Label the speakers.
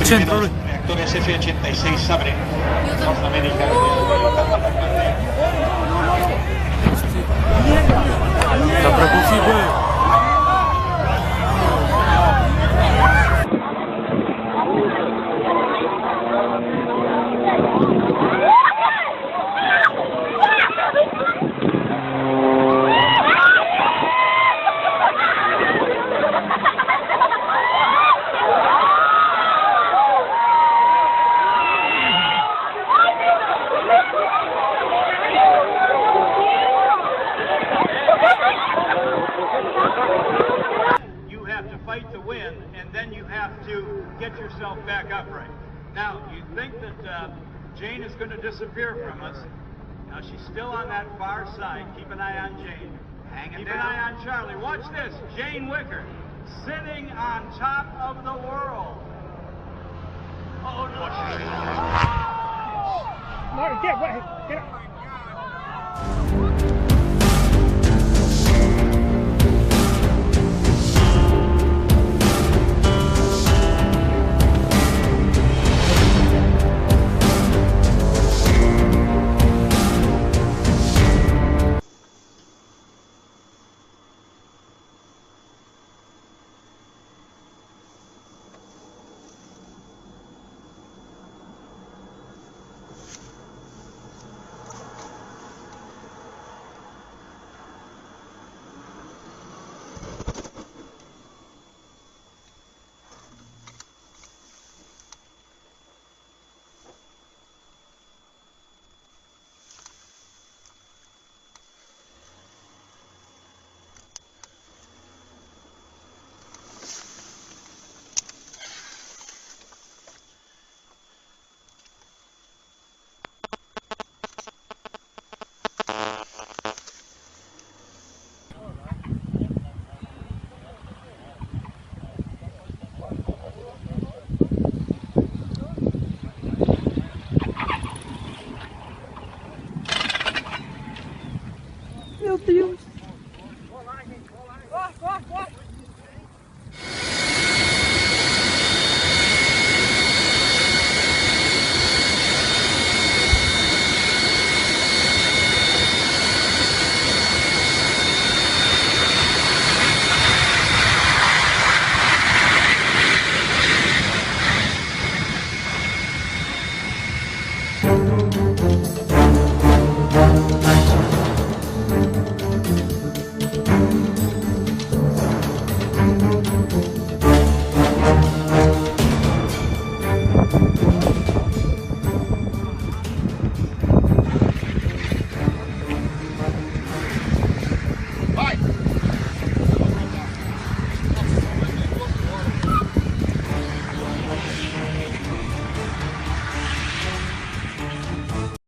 Speaker 1: 100.
Speaker 2: Reactores F-86 Sabre, Norteamérica.
Speaker 1: Está propulsivo.
Speaker 3: You have to fight to win, and then you have to get yourself back upright. Now, you think that Jane is going to disappear from us. Now, she's still on that far side. Keep an eye on Jane. Keep an eye on Charlie. Watch this. Jane Wicker sitting on top of the world. Oh, no.
Speaker 4: Martin, get up. Meu Deus!
Speaker 1: Thank you.